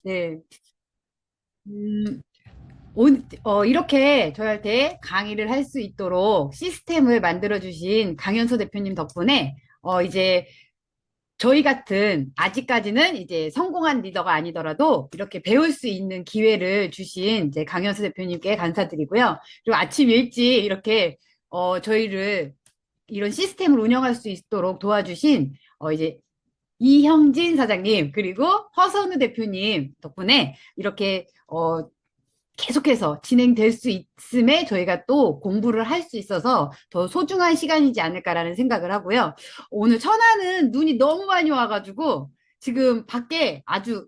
네. 음, 이렇게 저희한테 강의를 할 수 있도록 시스템을 만들어주신 강현서 대표님 덕분에, 이제 저희 같은, 아직까지는 이제 성공한 리더가 아니더라도 이렇게 배울 수 있는 기회를 주신 이제 강현수 대표님께 감사드리고요. 그리고 아침 일찍 이렇게, 저희를 이런 시스템을 운영할 수 있도록 도와주신, 이제 이형진 사장님, 그리고 허선우 대표님 덕분에 이렇게, 계속해서 진행될 수 있음에 저희가 또 공부를 할 수 있어서 더 소중한 시간이지 않을까라는 생각을 하고요. 오늘 천안은 눈이 너무 많이 와가지고 지금 밖에 아주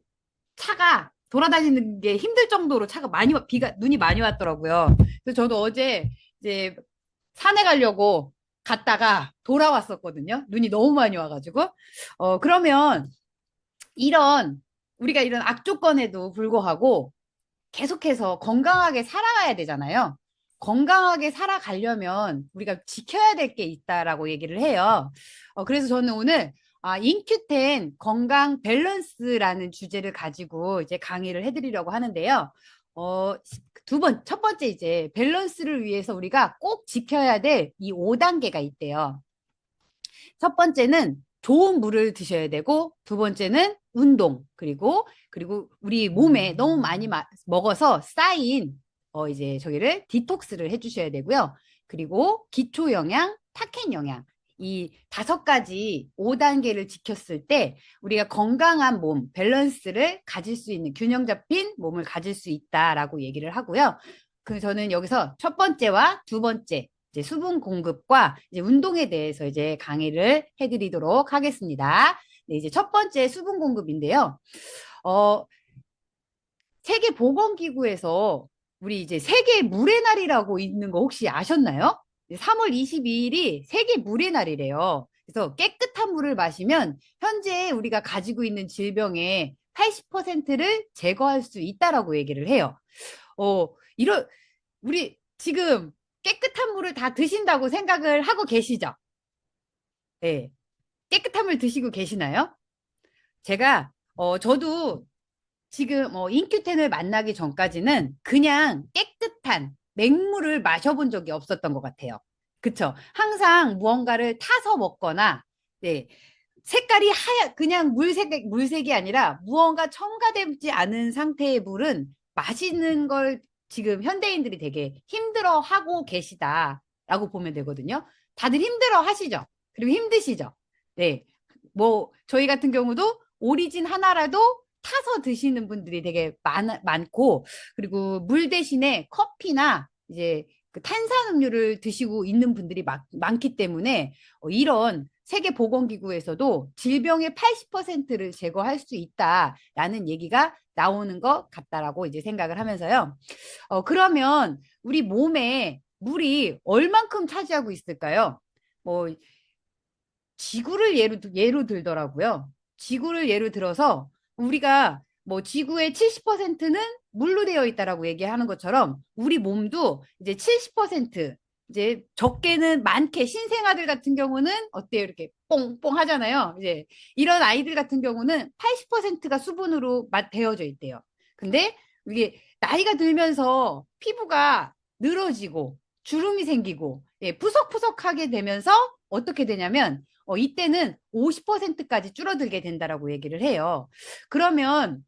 차가 돌아다니는 게 힘들 정도로 차가 많이 비가 눈이 많이 왔더라고요. 그래서 저도 어제 이제 산에 가려고 갔다가 돌아왔었거든요. 눈이 너무 많이 와가지고. 그러면 이런 우리가 이런 악조건에도 불구하고 계속해서 건강하게 살아가야 되잖아요. 건강하게 살아가려면 우리가 지켜야 될 게 있다라고 얘기를 해요. 그래서 저는 오늘 인큐텐 건강 밸런스라는 주제를 가지고 이제 강의를 해드리려고 하는데요. 첫 번째 이제 밸런스를 위해서 우리가 꼭 지켜야 될 이 5단계가 있대요. 첫 번째는 좋은 물을 드셔야 되고, 두 번째는 운동, 그리고 우리 몸에 너무 많이 먹어서 쌓인, 이제 저기를 디톡스를 해주셔야 되고요. 그리고 기초 영양, 타켓 영양. 이 5가지 5단계를 지켰을 때 우리가 건강한 몸, 밸런스를 가질 수 있는 균형 잡힌 몸을 가질 수 있다라고 얘기를 하고요. 그 저는 여기서 첫 번째와 두 번째 이제 수분 공급과 이제 운동에 대해서 이제 강의를 해드리도록 하겠습니다. 네, 이제 첫 번째 수분 공급인데요. 어, 세계보건기구에서 우리 이제 세계 물의 날이라고 있는 거 혹시 아셨나요? 3월 22일이 세계 물의 날이래요. 그래서 깨끗한 물을 마시면 현재 우리가 가지고 있는 질병의 80%를 제거할 수 있다라고 얘기를 해요. 이런 우리 지금 깨끗한 물을 다 드신다고 생각을 하고 계시죠? 네. 깨끗한 물 드시고 계시나요? 저도 지금 인큐텐을 만나기 전까지는 그냥 깨끗한 맹물을 마셔본 적이 없었던 것 같아요. 그쵸? 항상 무언가를 타서 먹거나, 네. 색깔이 그냥 물색이 아니라 무언가 첨가되지 않은 상태의 물은 마시는 걸 지금 현대인들이 되게 힘들어 하고 계시다라고 보면 되거든요. 다들 힘들어 하시죠? 그리고 힘드시죠? 네. 뭐, 저희 같은 경우도 오리진 하나라도 타서 드시는 분들이 되게 많고, 그리고 물 대신에 커피나 이제 그 탄산음료를 드시고 있는 분들이 많기 때문에 이런 세계보건기구에서도 질병의 80%를 제거할 수 있다라는 얘기가 나오는 것 같다라고 이제 생각을 하면서요. 그러면 우리 몸에 물이 얼만큼 차지하고 있을까요? 뭐 지구를 예로 들더라고요. 지구를 예로 들어서 우리가 뭐 지구의 70%는 물로 되어 있다라고 얘기하는 것처럼 우리 몸도 이제 70% 이제 적게는 많게 신생아들 같은 경우는 어때요? 이렇게 뽕뽕 하잖아요. 이제 이런 아이들 같은 경우는 80%가 수분으로 되어져 있대요. 근데 이게 나이가 들면서 피부가 늘어지고 주름이 생기고 예, 푸석푸석하게 되면서 어떻게 되냐면 이때는 50%까지 줄어들게 된다라고 얘기를 해요. 그러면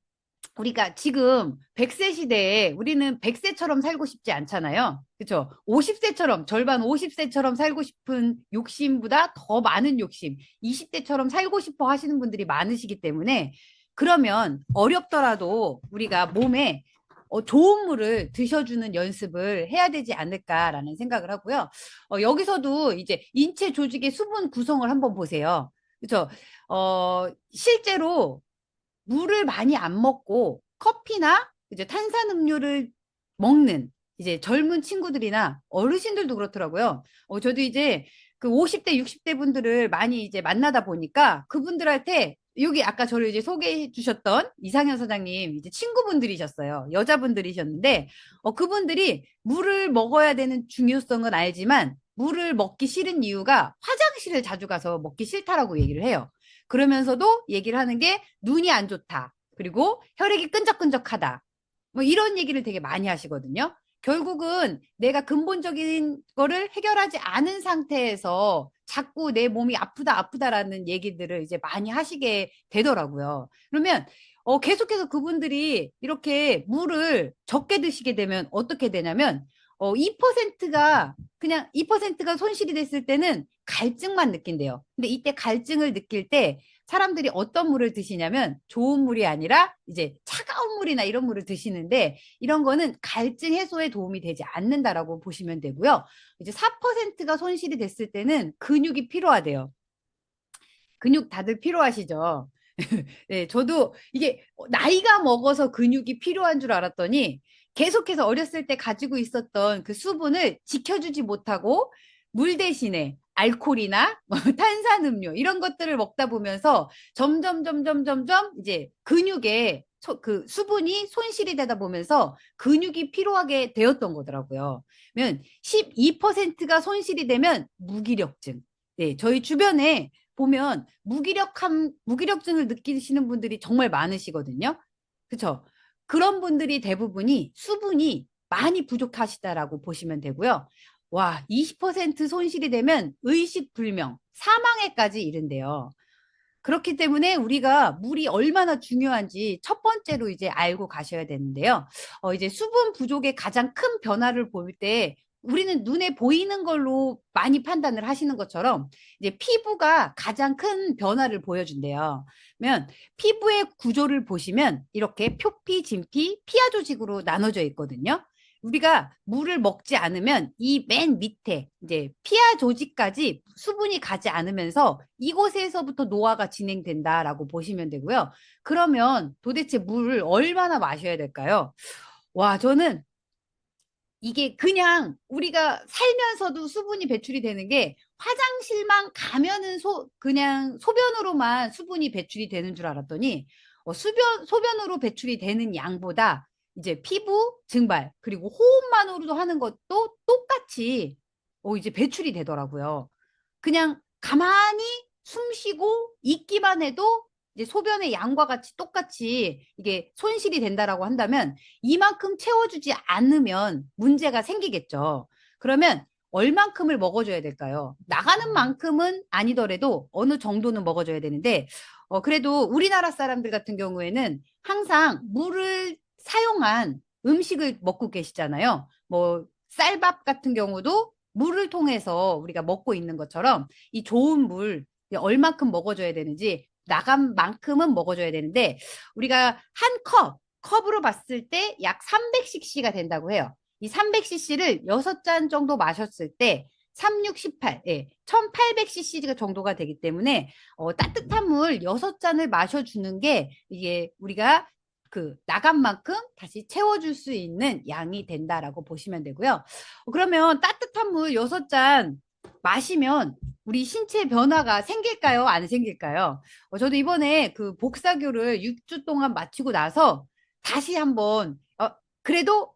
우리가 지금 100세 시대에 우리는 100세처럼 살고 싶지 않잖아요. 그렇죠? 50세처럼 절반 50세처럼 살고 싶은 욕심보다 더 많은 욕심, 20대처럼 살고 싶어 하시는 분들이 많으시기 때문에 그러면 어렵더라도 우리가 몸에 좋은 물을 드셔주는 연습을 해야 되지 않을까라는 생각을 하고요. 여기서도 이제 인체 조직의 수분 구성을 한번 보세요. 그렇죠? 실제로 물을 많이 안 먹고 커피나 이제 탄산음료를 먹는 이제 젊은 친구들이나 어르신들도 그렇더라고요. 저도 이제 그 50대, 60대 분들을 많이 이제 만나다 보니까 그분들한테 여기 아까 저를 이제 소개해 주셨던 이상현 사장님 이제 친구분들이셨어요. 여자분들이셨는데 그분들이 물을 먹어야 되는 중요성은 알지만 물을 먹기 싫은 이유가 화장실을 자주 가서 먹기 싫다라고 얘기를 해요. 그러면서도 얘기를 하는 게 눈이 안 좋다. 그리고 혈액이 끈적끈적하다. 뭐 이런 얘기를 되게 많이 하시거든요. 결국은 내가 근본적인 거를 해결하지 않은 상태에서 자꾸 내 몸이 아프다, 아프다라는 얘기들을 이제 많이 하시게 되더라고요. 그러면 계속해서 그분들이 이렇게 물을 적게 드시게 되면 어떻게 되냐면 2%가 그냥 2%가 손실이 됐을 때는 갈증만 느낀대요. 근데 이때 갈증을 느낄 때 사람들이 어떤 물을 드시냐면 좋은 물이 아니라 이제 차가운 물이나 이런 물을 드시는데 이런 거는 갈증 해소에 도움이 되지 않는다라고 보시면 되고요. 이제 4%가 손실이 됐을 때는 근육이 필요하대요. 근육 다들 필요하시죠? 네, 저도 이게 나이가 먹어서 근육이 필요한 줄 알았더니 계속해서 어렸을 때 가지고 있었던 그 수분을 지켜주지 못하고 물 대신에 알코올이나 뭐 탄산음료 이런 것들을 먹다 보면서 점점 이제 근육에 그 수분이 손실이 되다 보면서 근육이 필요하게 되었던 거더라고요. 그러면 12%가 손실이 되면 무기력증. 네, 저희 주변에 보면 무기력증을 느끼시는 분들이 정말 많으시거든요. 그렇죠? 그런 분들이 대부분이 수분이 많이 부족하시다라고 보시면 되고요. 와, 20% 손실이 되면 의식불명, 사망에까지 이른대요. 그렇기 때문에 우리가 물이 얼마나 중요한지 첫 번째로 이제 알고 가셔야 되는데요. 이제 수분 부족의 가장 큰 변화를 볼 때 우리는 눈에 보이는 걸로 많이 판단을 하시는 것처럼 이제 피부가 가장 큰 변화를 보여준대요. 그러면 피부의 구조를 보시면 이렇게 표피, 진피, 피하 조직으로 나눠져 있거든요. 우리가 물을 먹지 않으면 이 맨 밑에 이제 피하 조직까지 수분이 가지 않으면서 이곳에서부터 노화가 진행된다라고 보시면 되고요. 그러면 도대체 물을 얼마나 마셔야 될까요? 와, 저는 이게 그냥 우리가 살면서도 수분이 배출이 되는 게 화장실만 가면은 그냥 소변으로만 수분이 배출이 되는 줄 알았더니 소변으로 배출이 되는 양보다 이제 피부 증발 그리고 호흡만으로도 하는 것도 똑같이 이제 배출이 되더라고요. 그냥 가만히 숨 쉬고 있기만 해도 이제 소변의 양과 같이 똑같이 이게 손실이 된다라고 한다면 이만큼 채워주지 않으면 문제가 생기겠죠. 그러면 얼만큼을 먹어줘야 될까요? 나가는 만큼은 아니더라도 어느 정도는 먹어줘야 되는데, 그래도 우리나라 사람들 같은 경우에는 항상 물을 사용한 음식을 먹고 계시잖아요. 뭐, 쌀밥 같은 경우도 물을 통해서 우리가 먹고 있는 것처럼 이 좋은 물 얼만큼 먹어줘야 되는지 나간 만큼은 먹어줘야 되는데 우리가 한 컵으로 봤을 때 약 300cc가 된다고 해요. 이 300cc를 6잔 정도 마셨을 때 3, 6, 18, 예, 1800cc 정도가 되기 때문에 따뜻한 물 6잔을 마셔주는 게 이게 우리가 그 나간 만큼 다시 채워줄 수 있는 양이 된다라고 보시면 되고요. 그러면 따뜻한 물 6잔 마시면 우리 신체 변화가 생길까요? 안 생길까요? 저도 이번에 그 복사교를 6주 동안 마치고 나서 다시 한번, 그래도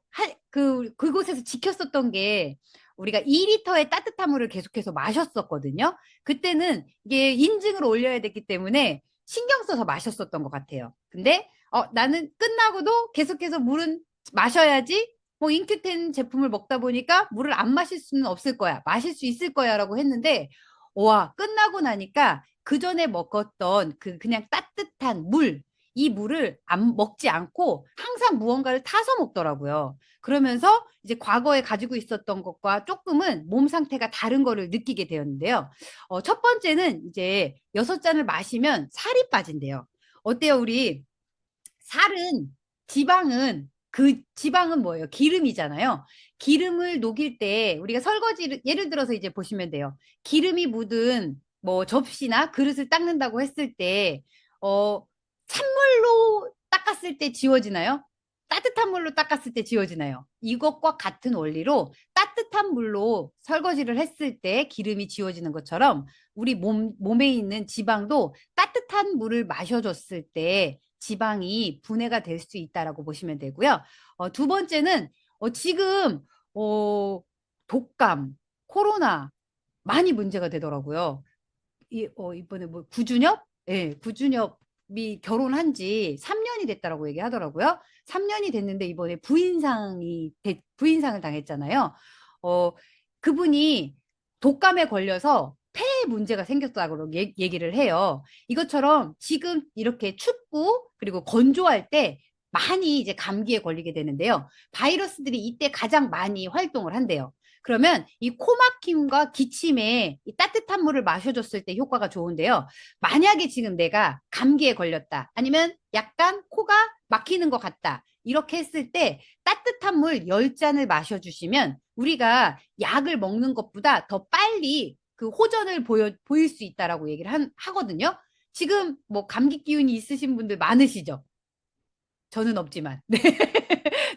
그곳에서 지켰었던 게 우리가 2리터의 따뜻한 물을 계속해서 마셨었거든요. 그때는 이게 인증을 올려야 됐기 때문에 신경 써서 마셨었던 것 같아요. 근데 나는 끝나고도 계속해서 물은 마셔야지 뭐 인큐텐 제품을 먹다 보니까 물을 안 마실 수는 없을 거야. 마실 수 있을 거야라고 했는데 와, 끝나고 나니까 그 전에 먹었던 그 그냥 따뜻한 물, 이 물을 안 먹지 않고 항상 무언가를 타서 먹더라고요. 그러면서 이제 과거에 가지고 있었던 것과 조금은 몸 상태가 다른 거를 느끼게 되었는데요. 첫 번째는 이제 6잔을 마시면 살이 빠진대요. 어때요? 우리 살은 지방은 뭐예요? 기름이잖아요. 기름을 녹일 때 우리가 설거지를 예를 들어서 이제 보시면 돼요. 기름이 묻은 뭐 접시나 그릇을 닦는다고 했을 때 어, 찬물로 닦았을 때 지워지나요? 따뜻한 물로 닦았을 때 지워지나요? 이것과 같은 원리로 따뜻한 물로 설거지를 했을 때 기름이 지워지는 것처럼 우리 몸에 있는 지방도 따뜻한 물을 마셔줬을 때 지방이 분해가 될 수 있다라고 보시면 되고요. 두 번째는 지금 독감, 코로나 많이 문제가 되더라고요. 이번에 뭐 구준엽? 예, 구준엽 결혼한 지 3년이 됐다라고 얘기하더라고요. 3년이 됐는데 이번에 부인상을 당했잖아요. 어, 그분이 독감에 걸려서 폐에 문제가 생겼다고 얘기를 해요. 이것처럼 지금 이렇게 춥고 그리고 건조할 때 많이 이제 감기에 걸리게 되는데요. 바이러스들이 이때 가장 많이 활동을 한대요. 그러면 이 코막힘과 기침에 이 따뜻한 물을 마셔줬을 때 효과가 좋은데요. 만약에 지금 내가 감기에 걸렸다. 아니면 약간 코가 막히는 것 같다. 이렇게 했을 때 따뜻한 물 10잔을 마셔주시면 우리가 약을 먹는 것보다 더 빨리 그 호전을 보일 수 있다라고 얘기를 하거든요. 지금 뭐 감기 기운이 있으신 분들 많으시죠? 저는 없지만. 네.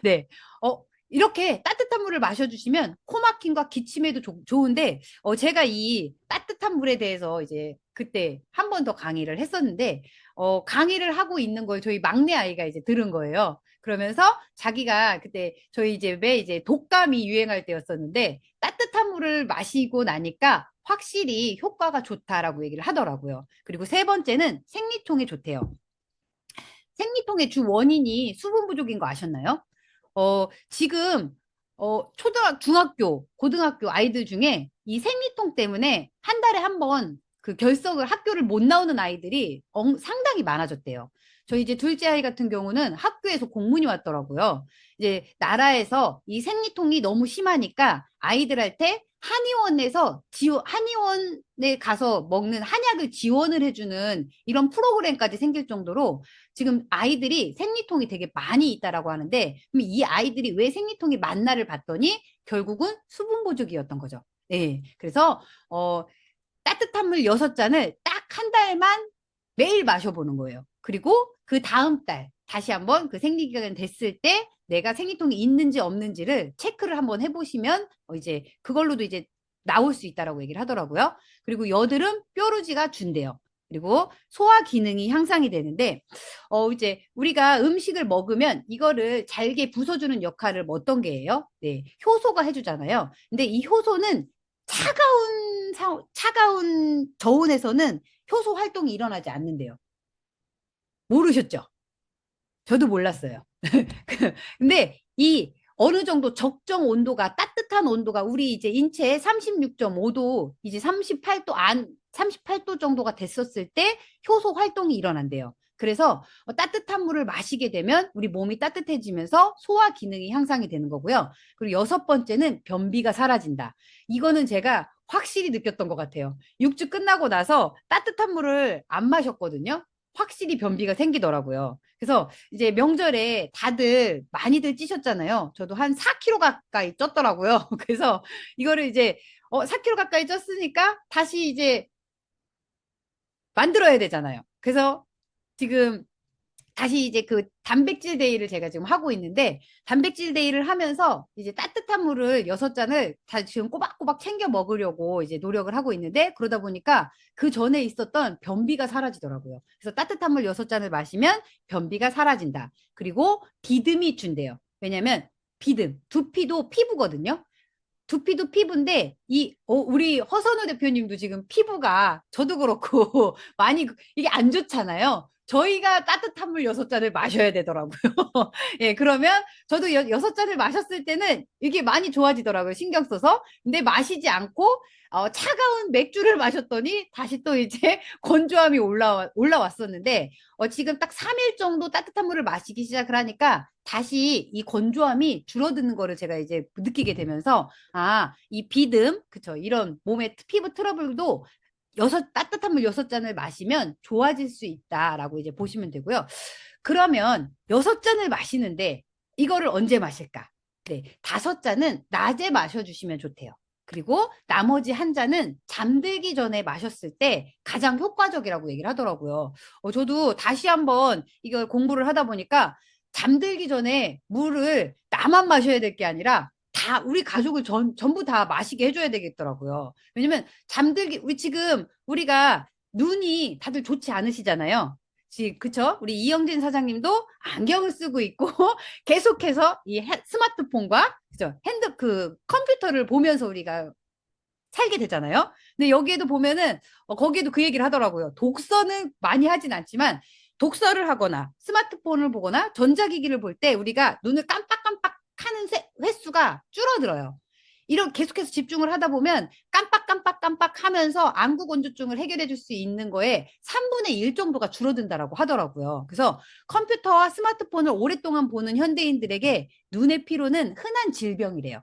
네. 이렇게 따뜻한 물을 마셔주시면 코막힘과 기침에도 좋은데, 제가 이 따뜻한 물에 대해서 이제 그때 한 번 더 강의를 했었는데, 강의를 하고 있는 걸 저희 막내 아이가 이제 들은 거예요. 그러면서 자기가 그때 저희 집에 이제 독감이 유행할 때였었는데, 따뜻한 물을 마시고 나니까 확실히 효과가 좋다라고 얘기를 하더라고요. 그리고 세 번째는 생리통에 좋대요. 생리통의 주 원인이 수분 부족인 거 아셨나요? 지금, 중학교, 고등학교 아이들 중에 이 생리통 때문에 한 달에 한 번 그 학교를 못 나오는 아이들이 상당히 많아졌대요. 저희 이제 둘째 아이 같은 경우는 학교에서 공문이 왔더라고요. 이제 나라에서 이 생리통이 너무 심하니까 아이들한테 한의원에 가서 먹는 한약을 지원을 해주는 이런 프로그램까지 생길 정도로 지금 아이들이 생리통이 되게 많이 있다라고 하는데, 그럼 이 아이들이 왜 생리통이 많나를 봤더니 결국은 수분 부족이었던 거죠. 네. 그래서, 따뜻한 물 6잔을 딱 한 달만 매일 마셔보는 거예요. 그리고 그 다음 달 다시 한번 그 생리기간 됐을 때 내가 생리통이 있는지 없는지를 체크를 한번 해보시면 이제 그걸로도 이제 나올 수 있다라고 얘기를 하더라고요. 그리고 여드름 뾰루지가 준대요. 그리고 소화 기능이 향상이 되는데 이제 우리가 음식을 먹으면 이거를 잘게 부숴주는 역할을 어떤 게 해요? 네, 효소가 해주잖아요. 근데 이 효소는 차가운 저온에서는 효소 활동이 일어나지 않는데요. 모르셨죠? 저도 몰랐어요. 근데 이 어느 정도 적정 온도가 따뜻한 온도가 우리 이제 인체에 36.5도 이제 38도 정도가 됐었을 때 효소 활동이 일어난대요. 그래서 따뜻한 물을 마시게 되면 우리 몸이 따뜻해지면서 소화 기능이 향상이 되는 거고요. 그리고 여섯 번째는 변비가 사라진다. 이거는 제가 확실히 느꼈던 것 같아요. 6주 끝나고 나서 따뜻한 물을 안 마셨거든요. 확실히 변비가 생기더라고요. 그래서 이제 명절에 다들 많이들 찌셨잖아요. 저도 한 4kg 가까이 쪘더라고요. 그래서 이거를 이제 4kg 가까이 쪘으니까 다시 이제 만들어야 되잖아요. 그래서 지금 다시 이제 그 단백질 데이를 제가 지금 하고 있는데 단백질 데이를 하면서 이제 따뜻한 물을 6잔을 다 지금 꼬박꼬박 챙겨 먹으려고 이제 노력을 하고 있는데 그러다 보니까 그 전에 있었던 변비가 사라지더라고요. 그래서 따뜻한 물 6잔을 마시면 변비가 사라진다. 그리고 비듬이 준대요. 왜냐면 비듬, 두피도 피부거든요. 두피도 피부인데 우리 허선우 대표님도 지금 피부가 저도 그렇고 많이 이게 안 좋잖아요. 저희가 따뜻한 물 6잔을 마셔야 되더라고요. 예, 그러면 저도 6잔을 마셨을 때는 이게 많이 좋아지더라고요. 신경 써서. 근데 마시지 않고 차가운 맥주를 마셨더니 다시 또 이제 건조함이 올라왔었는데 지금 딱 3일 정도 따뜻한 물을 마시기 시작을 하니까 다시 이 건조함이 줄어드는 거를 제가 이제 느끼게 되면서 이 비듬, 그쵸. 이런 몸의 피부 트러블도 따뜻한 물 6잔을 마시면 좋아질 수 있다라고 이제 보시면 되고요. 그러면 6잔을 마시는데 이거를 언제 마실까? 네, 5잔은 낮에 마셔주시면 좋대요. 그리고 나머지 한 잔은 잠들기 전에 마셨을 때 가장 효과적이라고 얘기를 하더라고요. 저도 다시 한번 이걸 공부를 하다 보니까 잠들기 전에 물을 나만 마셔야 될 게 아니라 다 우리 가족을 전부 다 마시게 해줘야 되겠더라고요. 왜냐면 우리가 눈이 다들 좋지 않으시잖아요. 그쵸? 우리 이영진 사장님도 안경을 쓰고 있고 계속해서 이 스마트폰과 그죠? 컴퓨터를 보면서 우리가 살게 되잖아요. 근데 여기에도 보면은 거기에도 그 얘기를 하더라고요. 독서는 많이 하진 않지만 독서를 하거나 스마트폰을 보거나 전자기기를 볼 때 우리가 눈을 깜빡깜빡 하는 횟수가 줄어들어요. 이런 계속해서 집중을 하다 보면 깜빡깜빡깜빡 하면서 안구 건조증을 해결해 줄 수 있는 거에 3분의 1 정도가 줄어든다라고 하더라고요. 그래서 컴퓨터와 스마트폰을 오랫동안 보는 현대인들에게 눈의 피로는 흔한 질병이래요.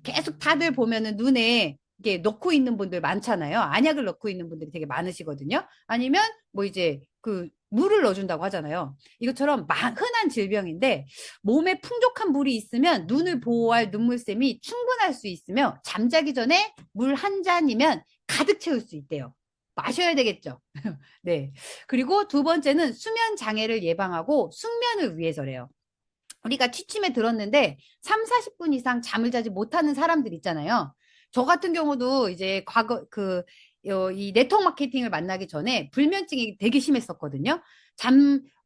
계속 다들 보면은 눈에 이게 넣고 있는 분들 많잖아요. 안약을 넣고 있는 분들이 되게 많으시거든요. 아니면 뭐 이제 그 물을 넣어준다고 하잖아요. 이것처럼 흔한 질병인데 몸에 풍족한 물이 있으면 눈을 보호할 눈물샘이 충분할 수 있으며 잠자기 전에 물 한 잔이면 가득 채울 수 있대요. 마셔야 되겠죠. 네. 그리고 두 번째는 수면 장애를 예방하고 숙면을 위해서래요. 우리가 취침에 들었는데 3, 40분 이상 잠을 자지 못하는 사람들 있잖아요. 저 같은 경우도 이제 과거 이 네트워크 마케팅을 만나기 전에 불면증이 되게 심했었거든요.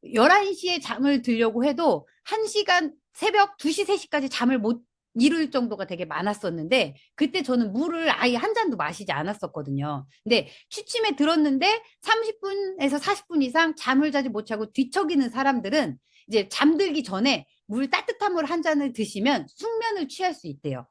11시에 잠을 들려고 해도 1시간 새벽 2시, 3시까지 잠을 못 이룰 정도가 되게 많았었는데 그때 저는 물을 아예 한 잔도 마시지 않았었거든요. 근데 취침에 들었는데 30분에서 40분 이상 잠을 자지 못하고 뒤척이는 사람들은 이제 잠들기 전에 따뜻한 물 한 잔을 드시면 숙면을 취할 수 있대요.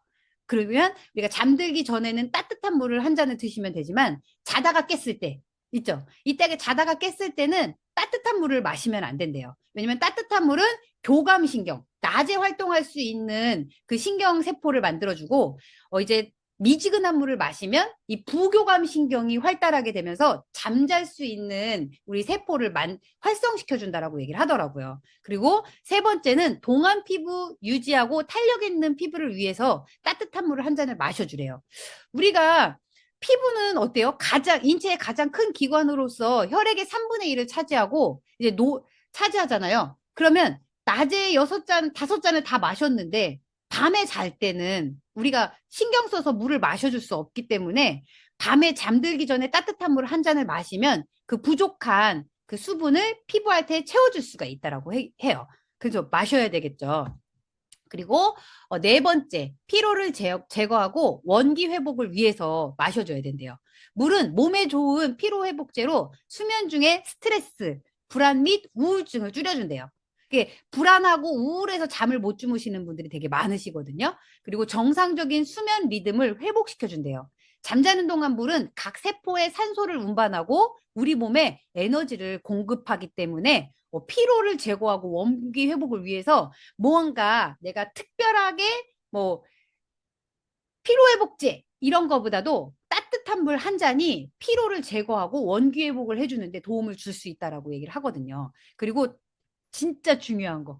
그러면 우리가 잠들기 전에는 따뜻한 물을 한 잔을 드시면 되지만 자다가 깼을 때 있죠. 이때 자다가 깼을 때는 따뜻한 물을 마시면 안 된대요. 왜냐면 따뜻한 물은 교감신경, 낮에 활동할 수 있는 그 신경세포를 만들어주고, 이제 미지근한 물을 마시면 이 부교감 신경이 활달하게 되면서 잠잘 수 있는 우리 세포를 활성시켜준다라고 얘기를 하더라고요. 그리고 세 번째는 동안 피부 유지하고 탄력 있는 피부를 위해서 따뜻한 물을 한 잔을 마셔주래요. 우리가 피부는 어때요? 인체의 가장 큰 기관으로서 혈액의 3분의 1을 차지하고 이제 차지하잖아요. 그러면 낮에 6잔, 5잔을 다 마셨는데 밤에 잘 때는 우리가 신경 써서 물을 마셔줄 수 없기 때문에 밤에 잠들기 전에 따뜻한 물 한 잔을 마시면 그 부족한 그 수분을 피부한테 채워줄 수가 있다라고 해요. 그래서 마셔야 되겠죠. 그리고 네 번째, 피로를 제거하고 원기 회복을 위해서 마셔줘야 된대요. 물은 몸에 좋은 피로 회복제로 수면 중에 스트레스, 불안 및 우울증을 줄여준대요. 이게 불안하고 우울해서 잠을 못 주무시는 분들이 되게 많으시거든요. 그리고 정상적인 수면 리듬을 회복시켜준대요. 잠자는 동안 물은 각 세포에 산소를 운반하고 우리 몸에 에너지를 공급하기 때문에 피로를 제거하고 원기 회복을 위해서 무언가 내가 특별하게 뭐 피로회복제 이런 거보다도 따뜻한 물 한 잔이 피로를 제거하고 원기 회복을 해주는데 도움을 줄 수 있다라고 얘기를 하거든요. 그리고 진짜 중요한 거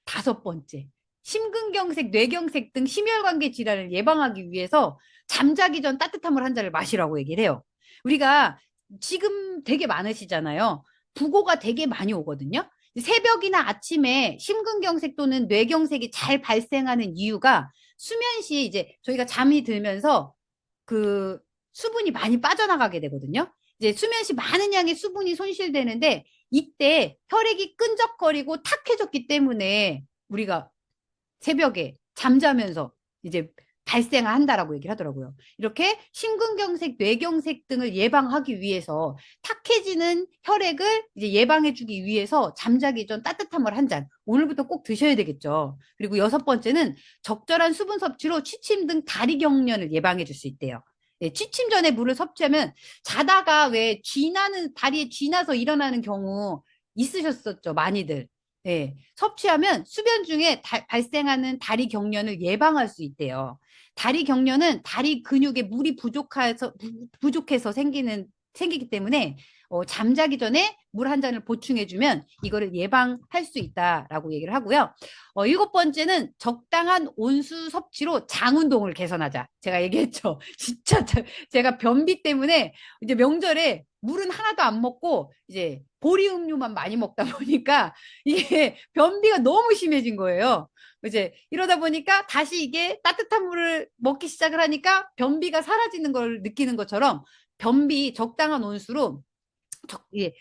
5번째, 심근경색, 뇌경색 등 심혈관계 질환을 예방하기 위해서 잠자기 전 따뜻한 물 한 잔을 마시라고 얘기를 해요. 우리가 지금 되게 많으시잖아요. 부고가 되게 많이 오거든요. 새벽이나 아침에 심근경색 또는 뇌경색이 잘 발생하는 이유가 수면 시 이제 저희가 잠이 들면서 그 수분이 많이 빠져나가게 되거든요. 이제 수면 시 많은 양의 수분이 손실되는데 이때 혈액이 끈적거리고 탁해졌기 때문에 우리가 새벽에 잠자면서 이제 발생한다라고 얘기를 하더라고요. 이렇게 심근경색, 뇌경색 등을 예방하기 위해서 탁해지는 혈액을 이제 예방해주기 위해서 잠자기 전 따뜻한 물 한 잔, 오늘부터 꼭 드셔야 되겠죠. 그리고 6번째는 적절한 수분 섭취로 취침 등 다리 경련을 예방해줄 수 있대요. 네, 취침 전에 물을 섭취하면 자다가 왜 다리에 쥐나서 일어나는 경우 있으셨었죠, 많이들. 네, 섭취하면 수면 중에 발생하는 다리 경련을 예방할 수 있대요. 다리 경련은 다리 근육에 물이 부족해서 생기기 때문에 잠자기 전에 물 한 잔을 보충해주면 이거를 예방할 수 있다라고 얘기를 하고요. 7번째는 적당한 온수 섭취로 장 운동을 개선하자. 제가 얘기했죠. 진짜 제가 변비 때문에 이제 명절에 물은 하나도 안 먹고 이제 보리 음료만 많이 먹다 보니까 이게 변비가 너무 심해진 거예요. 이제 이러다 보니까 다시 이게 따뜻한 물을 먹기 시작을 하니까 변비가 사라지는 걸 느끼는 것처럼 변비 적당한 온수로 예,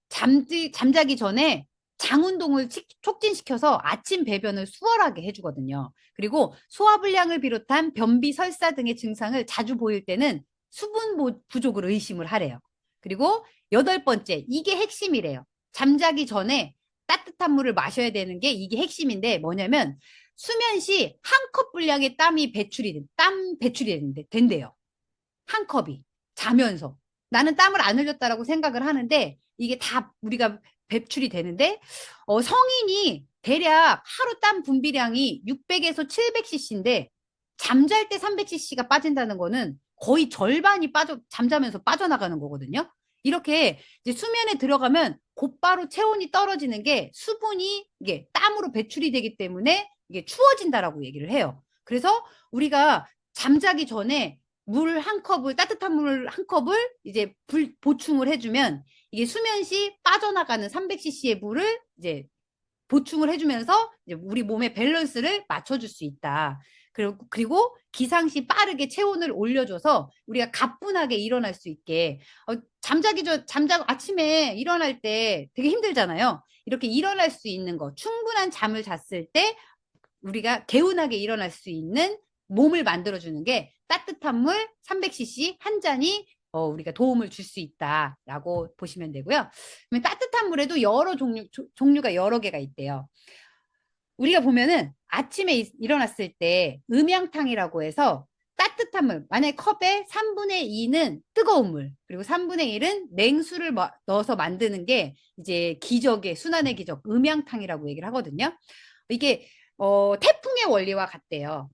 잠자기 전에 장 운동을 촉진시켜서 아침 배변을 수월하게 해주거든요. 그리고 소화불량을 비롯한 변비, 설사 등의 증상을 자주 보일 때는 수분 부족을 의심을 하래요. 그리고 8번째, 이게 핵심이래요. 잠자기 전에 따뜻한 물을 마셔야 되는 게 이게 핵심인데 뭐냐면 수면 시 한 컵 분량의 땀 배출이 된대요. 한 컵이 자면서 나는 땀을 안 흘렸다라고 생각을 하는데 이게 다 우리가 배출이 되는데 성인이 대략 하루 땀 분비량이 600에서 700cc인데 잠잘 때 300cc가 빠진다는 거는 거의 절반이 잠자면서 빠져나가는 거거든요. 이렇게 이제 수면에 들어가면 곧바로 체온이 떨어지는 게 수분이 이게 땀으로 배출이 되기 때문에 이게 추워진다라고 얘기를 해요. 그래서 우리가 잠자기 전에 따뜻한 물 한 컵을 이제 보충을 해주면 이게 수면 시 빠져나가는 300cc의 물을 이제 보충을 해주면서 이제 우리 몸의 밸런스를 맞춰줄 수 있다. 그리고 기상시 빠르게 체온을 올려줘서 우리가 가뿐하게 일어날 수 있게 잠자고 아침에 일어날 때 되게 힘들잖아요. 이렇게 일어날 수 있는 거, 충분한 잠을 잤을 때 우리가 개운하게 일어날 수 있는 몸을 만들어주는 게 따뜻한 물 300cc 한 잔이 우리가 도움을 줄 수 있다라고 보시면 되고요. 따뜻한 물에도 종류가 여러 개가 있대요. 우리가 보면은 아침에 일어났을 때 음양탕이라고 해서 따뜻한 물, 만약에 컵에 3분의 2는 뜨거운 물, 그리고 3분의 1은 냉수를 넣어서 만드는 게 이제 순환의 기적, 음양탕이라고 얘기를 하거든요. 이게 태풍의 원리와 같대요.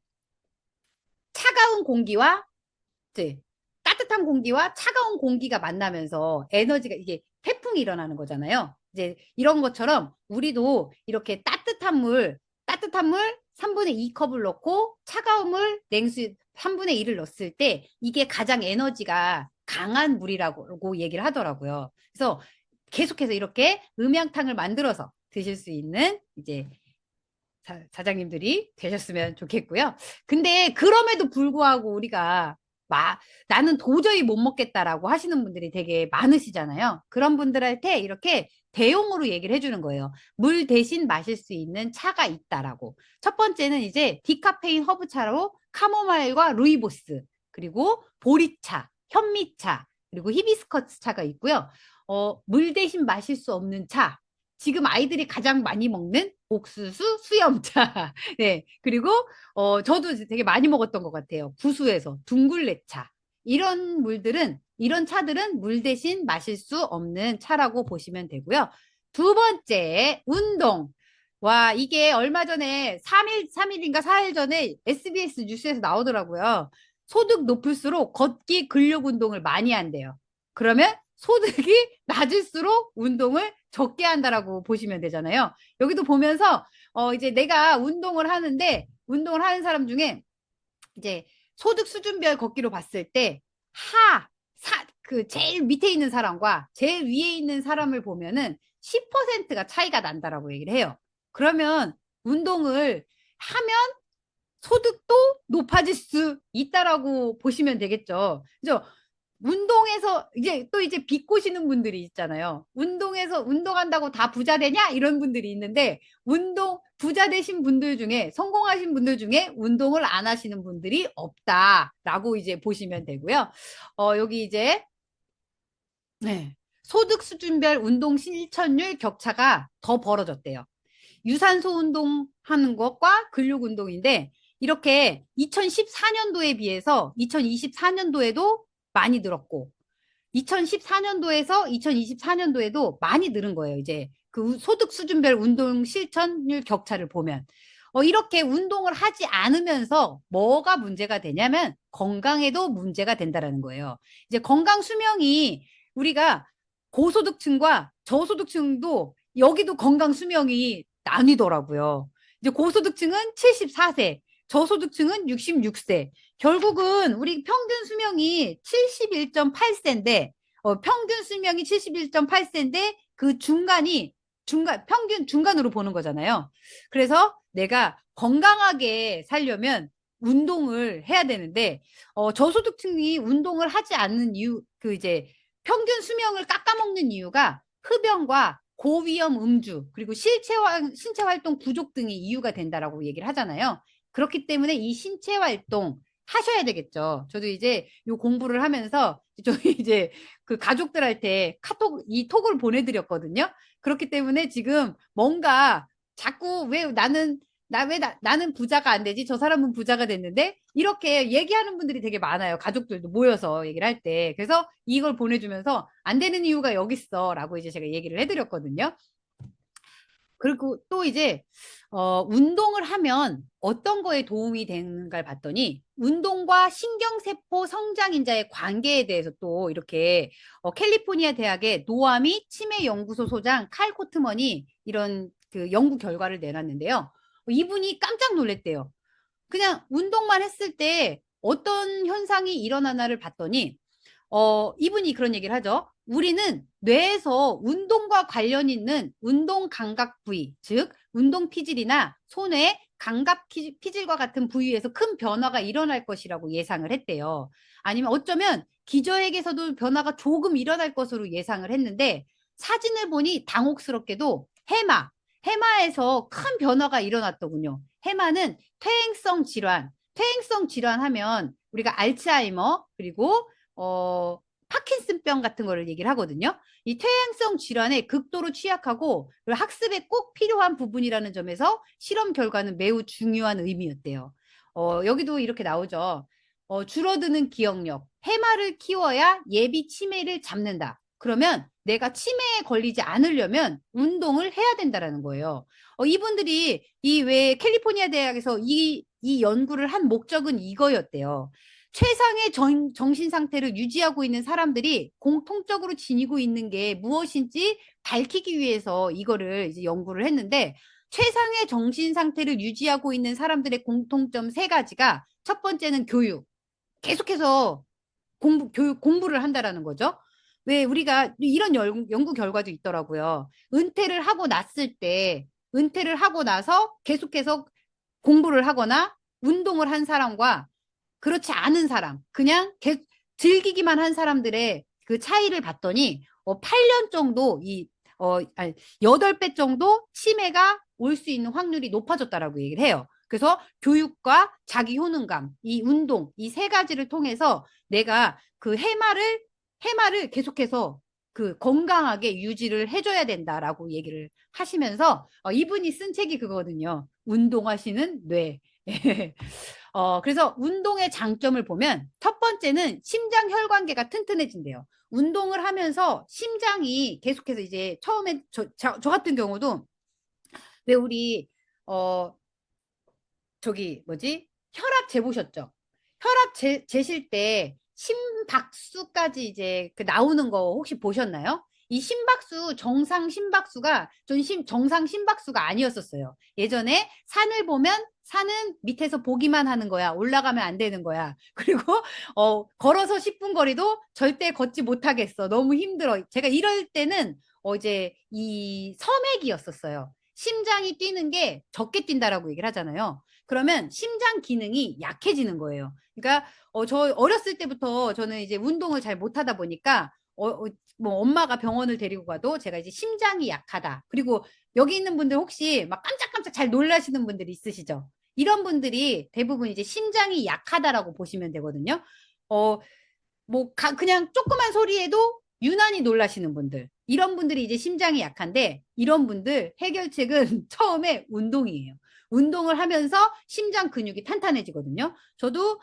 차가운 공기와 이제 따뜻한 공기와 차가운 공기가 만나면서 에너지가 이게 태풍이 일어나는 거잖아요. 이제 이런 것처럼 우리도 이렇게 따뜻한 물 3분의 2 컵을 넣고 차가운 물 냉수 3분의 1을 넣었을 때 이게 가장 에너지가 강한 물이라고 얘기를 하더라고요. 그래서 계속해서 이렇게 음양탕을 만들어서 드실 수 있는 이제 사장님들이 되셨으면 좋겠고요. 근데 그럼에도 불구하고 우리가 나는 도저히 못 먹겠다라고 하시는 분들이 되게 많으시잖아요. 그런 분들한테 이렇게 대용으로 얘기를 해주는 거예요. 물 대신 마실 수 있는 차가 있다라고. 첫 번째는 이제 디카페인 허브차로 카모마일과 루이보스, 그리고 보리차, 현미차, 그리고 히비스커스 차가 있고요. 물 대신 마실 수 없는 차. 지금 아이들이 가장 많이 먹는 옥수수 수염차. 네. 그리고, 저도 되게 많이 먹었던 것 같아요. 구수해서 둥글레차. 이런 차들은 물 대신 마실 수 없는 차라고 보시면 되고요. 두 번째, 운동. 와, 이게 얼마 전에 3일인가 4일 전에 SBS 뉴스에서 나오더라고요. 소득 높을수록 걷기 근력 운동을 많이 한대요. 그러면 소득이 낮을수록 운동을 적게 한다라고 보시면 되잖아요. 여기도 보면서 이제 내가 운동을 하는 사람 중에 이제 소득 수준별 걷기로 봤을 때 그 제일 밑에 있는 사람과 제일 위에 있는 사람을 보면은 10%가 차이가 난다라고 얘기를 해요. 그러면 운동을 하면 소득도 높아질 수 있다라고 보시면 되겠죠. 그죠? 운동해서 이제 비꼬시는 분들이 있잖아요. 운동한다고 다 부자 되냐? 이런 분들이 있는데 부자 되신 분들 중에 성공하신 분들 중에 운동을 안 하시는 분들이 없다라고 이제 보시면 되고요. 여기 이제 네. 소득 수준별 운동 실천율 격차가 더 벌어졌대요. 유산소 운동하는 것과 근력 운동인데 이렇게 2014년도에 비해서 2024년도에도 많이 늘었고 2014년도에서 2024년도에도 많이 늘은 거예요. 이제 그 소득 수준별 운동 실천율 격차를 보면 이렇게 운동을 하지 않으면서 뭐가 문제가 되냐면 건강에도 문제가 된다라는 거예요. 이제 건강 수명이 우리가 고소득층과 저소득층도 여기도 건강 수명이 나뉘더라고요. 이제 고소득층은 74세, 저소득층은 66세. 결국은 우리 평균 수명이 71.8세인데, 평균 수명이 71.8세인데, 그 중간으로 보는 거잖아요. 그래서 내가 건강하게 살려면 운동을 해야 되는데, 저소득층이 운동을 하지 않는 이유, 평균 수명을 깎아먹는 이유가 흡연과 고위험 음주, 그리고 신체 활동 부족 등이 이유가 된다라고 얘기를 하잖아요. 그렇기 때문에 이 신체 활동 하셔야 되겠죠. 저도 이제 요 공부를 하면서 저희 이제 그 가족들한테 카톡, 이 톡을 보내드렸거든요. 그렇기 때문에 지금 뭔가 자꾸 왜 나는 부자가 안 되지? 저 사람은 부자가 됐는데? 이렇게 얘기하는 분들이 되게 많아요. 가족들도 모여서 얘기를 할 때. 그래서 이걸 보내주면서 안 되는 이유가 여기 있어. 라고 이제 제가 얘기를 해드렸거든요. 그리고 또 이제 운동을 하면 어떤 거에 도움이 되는가를 봤더니 운동과 신경세포 성장인자의 관계에 대해서 또 이렇게 캘리포니아 대학의 노아 및 치매 연구소 소장 칼 코트먼이 이런 그 연구 결과를 내놨는데요. 이분이 깜짝 놀랐대요. 그냥 운동만 했을 때 어떤 현상이 일어나나를 봤더니 이분이 그런 얘기를 하죠. 우리는 뇌에서 운동과 관련 있는 운동 감각 부위, 즉 운동 피질이나 손의 감각 피질과 같은 부위에서 큰 변화가 일어날 것이라고 예상을 했대요. 아니면 어쩌면 기저에게서도 변화가 조금 일어날 것으로 예상을 했는데 사진을 보니 당혹스럽게도 해마에서 큰 변화가 일어났더군요. 해마는 퇴행성 질환 하면 우리가 알츠하이머 그리고 파킨슨병 같은 거를 얘기를 하거든요. 이 퇴행성 질환에 극도로 취약하고 그리고 학습에 꼭 필요한 부분이라는 점에서 실험 결과는 매우 중요한 의미였대요. 여기도 이렇게 나오죠. 줄어드는 기억력. 해마를 키워야 예비 치매를 잡는다. 그러면 내가 치매에 걸리지 않으려면 운동을 해야 된다라는 거예요. 이분들이 이 왜 캘리포니아 대학에서 이 연구를 한 목적은 이거였대요. 최상의 정신 상태를 유지하고 있는 사람들이 공통적으로 지니고 있는 게 무엇인지 밝히기 위해서 이거를 이제 연구를 했는데 최상의 정신 상태를 유지하고 있는 사람들의 공통점 세 가지가 첫 번째는 교육. 계속해서 공부를 한다라는 거죠. 왜 우리가 이런 연구 결과도 있더라고요. 은퇴를 하고 나서 계속해서 공부를 하거나 운동을 한 사람과 그렇지 않은 사람, 그냥 즐기기만 한 사람들의 그 차이를 봤더니 8년 정도 아니, 8배 정도 치매가 올 수 있는 확률이 높아졌다라고 얘기를 해요. 그래서 교육과 자기 효능감, 이 운동, 이 세 가지를 통해서 내가 그 해마를 계속해서 그 건강하게 유지를 해줘야 된다라고 얘기를 하시면서 이분이 쓴 책이 그거거든요. 운동하시는 뇌. 그래서 운동의 장점을 보면 첫 번째는 심장 혈관계가 튼튼해진대요. 운동을 하면서 심장이 계속해서 이제 처음에 저 같은 경우도 왜 우리 어 저기 뭐지? 혈압 재보셨죠? 혈압 재실 때 심박수까지 이제 그 나오는 거 혹시 보셨나요? 이 심박수, 정상 심박수가 정상 심박수가 아니었었어요. 예전에 산을 보면 산은 밑에서 보기만 하는 거야. 올라가면 안 되는 거야. 그리고 걸어서 10분 거리도 절대 걷지 못하겠어. 너무 힘들어. 제가 이럴 때는 이제 이 섬액이었었어요. 심장이 뛰는 게 적게 뛴다라고 얘기를 하잖아요. 그러면 심장 기능이 약해지는 거예요. 그러니까 저 어렸을 때부터 저는 이제 운동을 잘 못하다 보니까 뭐 엄마가 병원을 데리고 가도 제가 이제 심장이 약하다. 그리고 여기 있는 분들 혹시 막 깜짝깜짝 잘 놀라시는 분들이 있으시죠? 이런 분들이 대부분 이제 심장이 약하다라고 보시면 되거든요. 어, 그냥 조그만 소리에도 유난히 놀라시는 분들. 이런 분들이 이제 심장이 약한데, 이런 분들 해결책은 처음에 운동이에요. 운동을 하면서 심장 근육이 탄탄해지거든요. 저도,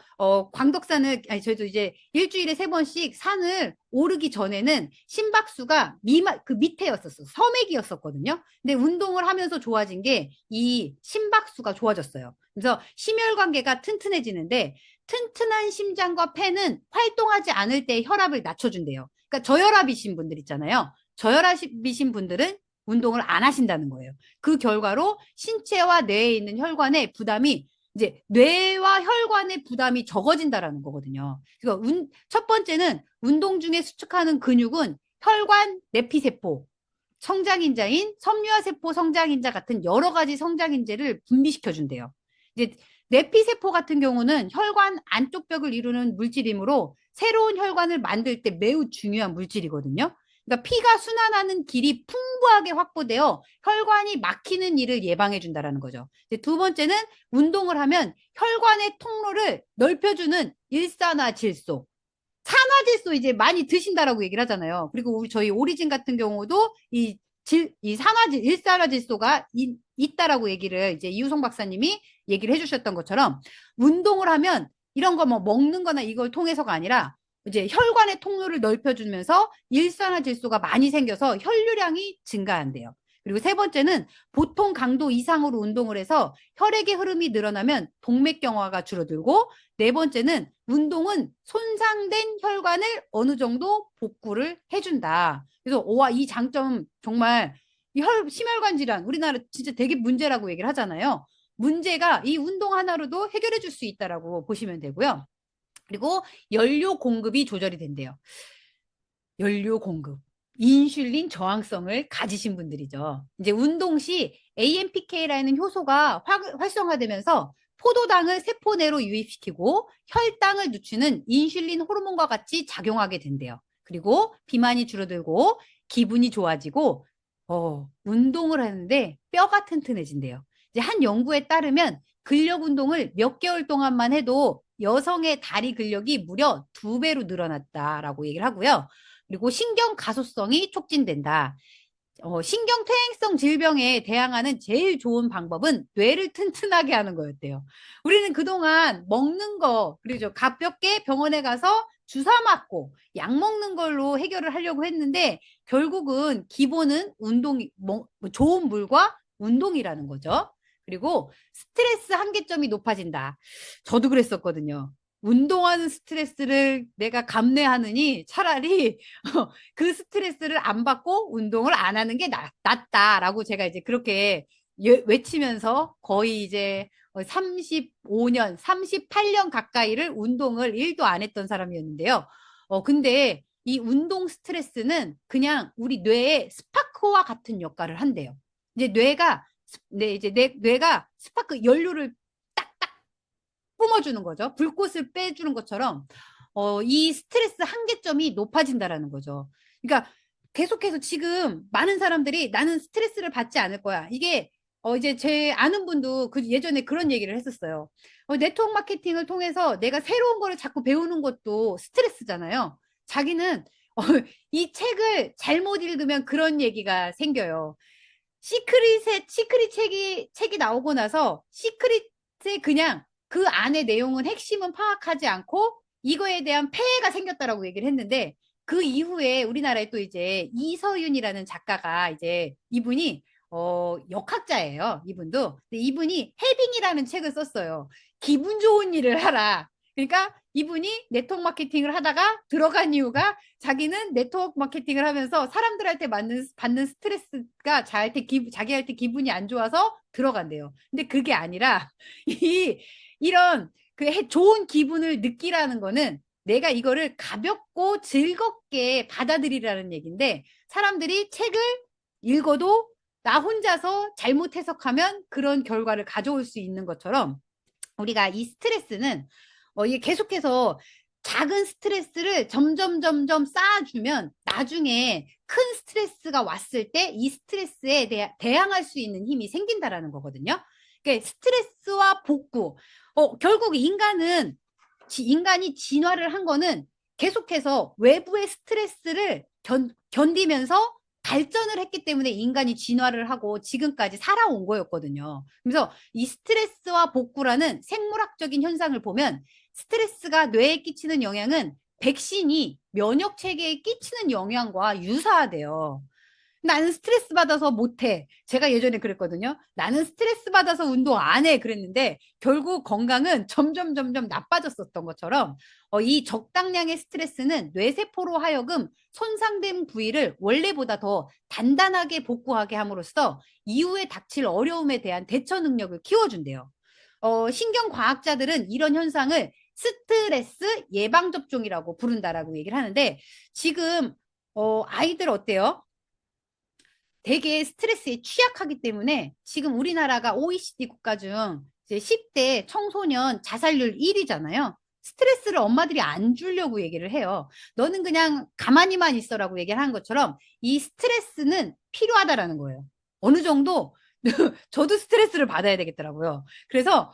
아니, 저도 이제 일주일에 3번씩 산을 오르기 전에는 심박수가 그 밑에였었어. 섬액이었었거든요. 근데 운동을 하면서 좋아진 게 이 심박수가 좋아졌어요. 그래서 심혈관계가 튼튼해지는데, 튼튼한 심장과 폐는 활동하지 않을 때 혈압을 낮춰준대요. 그러니까 저혈압이신 분들 있잖아요. 저혈압이신 분들은 운동을 안 하신다는 거예요. 그 결과로 신체와 뇌에 있는 혈관의 부담이 이제 뇌와 혈관의 부담이 적어진다라는 거거든요. 그러니까 첫 번째는 운동 중에 수축하는 근육은 혈관 내피세포, 성장인자인 섬유화세포 성장인자 같은 여러 가지 성장인자를 분비시켜준대요. 이제 내피세포 같은 경우는 혈관 안쪽 벽을 이루는 물질이므로 새로운 혈관을 만들 때 매우 중요한 물질이거든요. 그러니까 피가 순환하는 길이 풍부하게 확보되어 혈관이 막히는 일을 예방해 준다라는 거죠. 이제 두 번째는 운동을 하면 혈관의 통로를 넓혀주는 일산화질소. 산화질소 이제 많이 드신다라고 얘기를 하잖아요. 그리고 저희 오리진 같은 경우도 이 일산화질소가 있다라고 얘기를 이제 이유성 박사님이 얘기를 해주셨던 것처럼 운동을 하면 이런 거 뭐 먹는 거나 이걸 통해서가 아니라 이제 혈관의 통로를 넓혀주면서 일산화질소가 많이 생겨서 혈류량이 증가한대요. 그리고 세 번째는 보통 강도 이상으로 운동을 해서 혈액의 흐름이 늘어나면 동맥경화가 줄어들고 네 번째는 운동은 손상된 혈관을 어느 정도 복구를 해준다. 그래서 와, 이 장점 정말 심혈관 질환 우리나라 진짜 되게 문제라고 얘기를 하잖아요. 문제가 이 운동 하나로도 해결해 줄 수 있다라고 보시면 되고요. 그리고 연료 공급이 조절이 된대요. 연료 공급. 인슐린 저항성을 가지신 분들이죠. 이제 운동 시 AMPK라는 효소가 활성화되면서 포도당을 세포 내로 유입시키고 혈당을 늦추는 인슐린 호르몬과 같이 작용하게 된대요. 그리고 비만이 줄어들고 기분이 좋아지고 운동을 하는데 뼈가 튼튼해진대요. 이제 한 연구에 따르면 근력 운동을 몇 개월 동안만 해도 여성의 다리 근력이 무려 2배로 늘어났다라고 얘기를 하고요. 그리고 신경 가소성이 촉진된다. 신경퇴행성 질병에 대항하는 제일 좋은 방법은 뇌를 튼튼하게 하는 거였대요. 우리는 그동안 먹는 거, 그리고 가볍게 병원에 가서 주사 맞고 약 먹는 걸로 해결을 하려고 했는데 결국은 기본은 좋은 물과 운동이라는 거죠. 그리고 스트레스 한계점이 높아진다. 저도 그랬었거든요. 운동하는 스트레스를 내가 감내하느니 차라리 그 스트레스를 안 받고 운동을 안 하는 게 낫다라고 제가 이제 그렇게 외치면서 거의 이제 35년, 38년 가까이를 운동을 1도 안 했던 사람이었는데요. 근데 이 운동 스트레스는 그냥 우리 뇌의 스파크와 같은 역할을 한대요. 이제 이제 뇌가 스파크 연료를 뿜어주는 거죠. 불꽃을 빼주는 것처럼 이 스트레스 한계점이 높아진다라는 거죠. 그러니까 계속해서 지금 많은 사람들이 나는 스트레스를 받지 않을 거야. 이게 이제 제 아는 분도 예전에 그런 얘기를 했었어요. 네트워크 마케팅을 통해서 내가 새로운 거를 자꾸 배우는 것도 스트레스잖아요. 자기는 이 책을 잘못 읽으면 그런 얘기가 생겨요. 시크릿 책이 나오고 나서 시크릿에 그냥 그 안의 내용은 핵심은 파악하지 않고 이거에 대한 폐해가 생겼다라고 얘기를 했는데 그 이후에 우리나라에 또 이제 이서윤이라는 작가가 이제 이분이 역학자예요. 이분도. 근데 이분이 해빙이라는 책을 썼어요. 기분 좋은 일을 하라. 그러니까 이분이 네트워크 마케팅을 하다가 들어간 이유가 자기는 네트워크 마케팅을 하면서 사람들한테 받는 스트레스가 자기한테 기분이 안 좋아서 들어간대요. 근데 그게 아니라 이런 좋은 기분을 느끼라는 거는 내가 이거를 가볍고 즐겁게 받아들이라는 얘기인데 사람들이 책을 읽어도 나 혼자서 잘못 해석하면 그런 결과를 가져올 수 있는 것처럼 우리가 이 스트레스는 이게 계속해서 작은 스트레스를 점점 쌓아주면 나중에 큰 스트레스가 왔을 때 이 스트레스에 대항할 수 있는 힘이 생긴다라는 거거든요. 그러니까 스트레스와 복구. 결국 인간이 진화를 한 거는 계속해서 외부의 스트레스를 견디면서 발전을 했기 때문에 인간이 진화를 하고 지금까지 살아온 거였거든요. 그래서 이 스트레스와 복구라는 생물학적인 현상을 보면 스트레스가 뇌에 끼치는 영향은 백신이 면역 체계에 끼치는 영향과 유사하대요. 나는 스트레스 받아서 못해. 제가 예전에 그랬거든요. 나는 스트레스 받아서 운동 안 해. 그랬는데 결국 건강은 점점 나빠졌었던 것처럼 이 적당량의 스트레스는 뇌세포로 하여금 손상된 부위를 원래보다 더 단단하게 복구하게 함으로써 이후에 닥칠 어려움에 대한 대처 능력을 키워준대요. 신경과학자들은 이런 현상을 스트레스 예방접종이라고 부른다라고 얘기를 하는데 지금 아이들 어때요? 되게 스트레스에 취약하기 때문에 지금 우리나라가 OECD 국가 중 이제 10대 청소년 자살률 1위잖아요. 스트레스를 엄마들이 안 주려고 얘기를 해요. 너는 그냥 가만히만 있어라고 얘기를 하는 것처럼 이 스트레스는 필요하다라는 거예요. 어느 정도 저도 스트레스를 받아야 되겠더라고요. 그래서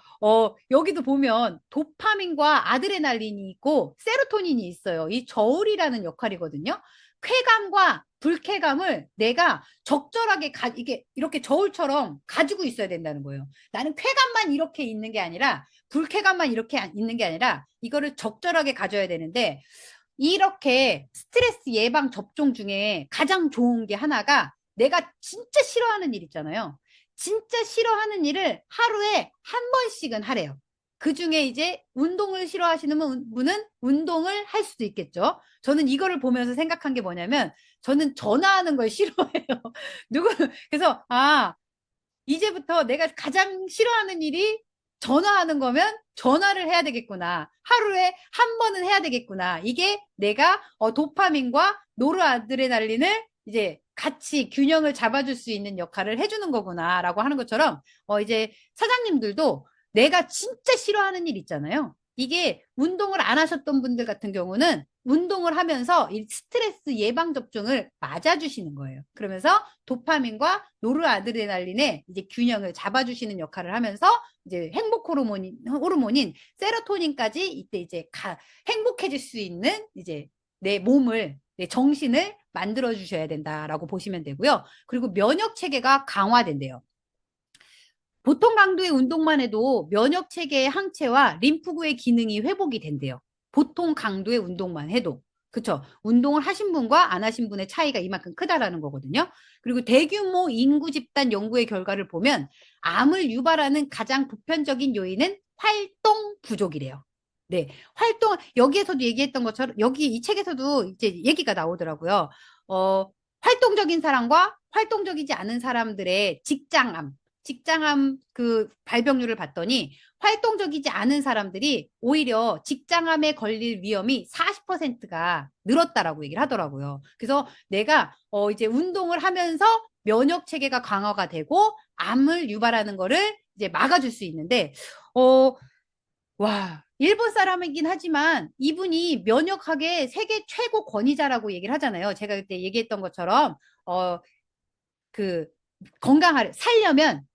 여기도 보면 도파민과 아드레날린이 있고 세로토닌이 있어요. 이 저울이라는 역할이거든요. 쾌감과 불쾌감을 내가 적절하게 이게 이렇게 저울처럼 가지고 있어야 된다는 거예요. 나는 쾌감만 이렇게 있는 게 아니라 불쾌감만 이렇게 있는 게 아니라 이거를 적절하게 가져야 되는데 이렇게 스트레스 예방 접종 중에 가장 좋은 게 하나가 내가 진짜 싫어하는 일 있잖아요. 진짜 싫어하는 일을 하루에 한 번씩은 하래요. 그 중에 이제 운동을 싫어하시는 분은 운동을 할 수도 있겠죠. 저는 이거를 보면서 생각한 게 뭐냐면 저는 전화하는 걸 싫어해요. 누구, 그래서, 이제부터 내가 가장 싫어하는 일이 전화하는 거면 전화를 해야 되겠구나. 하루에 한 번은 해야 되겠구나. 이게 내가 도파민과 노르아드레날린을 이제 같이 균형을 잡아줄 수 있는 역할을 해주는 거구나라고 하는 것처럼 이제 사장님들도 내가 진짜 싫어하는 일 있잖아요. 이게 운동을 안 하셨던 분들 같은 경우는 운동을 하면서 이 스트레스 예방 접종을 맞아주시는 거예요. 그러면서 도파민과 노르아드레날린의 이제 균형을 잡아주시는 역할을 하면서 이제 행복 호르몬인 세로토닌까지 이때 이제 행복해질 수 있는 이제 내 몸을 내 정신을 만들어 주셔야 된다라고 보시면 되고요. 그리고 면역 체계가 강화된대요. 보통 강도의 운동만 해도 면역 체계의 항체와 림프구의 기능이 회복이 된대요. 보통 강도의 운동만 해도. 그쵸? 운동을 하신 분과 안 하신 분의 차이가 이만큼 크다라는 거거든요. 그리고 대규모 인구 집단 연구의 결과를 보면 암을 유발하는 가장 보편적인 요인은 활동 부족이래요. 네. 여기에서도 얘기했던 것처럼, 여기 이 책에서도 이제 얘기가 나오더라고요. 활동적인 사람과 활동적이지 않은 사람들의 직장암 그 발병률을 봤더니 활동적이지 않은 사람들이 오히려 직장암에 걸릴 위험이 40%가 늘었다라고 얘기를 하더라고요. 그래서 내가 이제 운동을 하면서 면역 체계가 강화가 되고 암을 유발하는 거를 이제 막아줄 수 있는데 와, 일본 사람이긴 하지만 이분이 면역학의 세계 최고 권위자라고 얘기를 하잖아요. 제가 그때 얘기했던 것처럼 그 살려면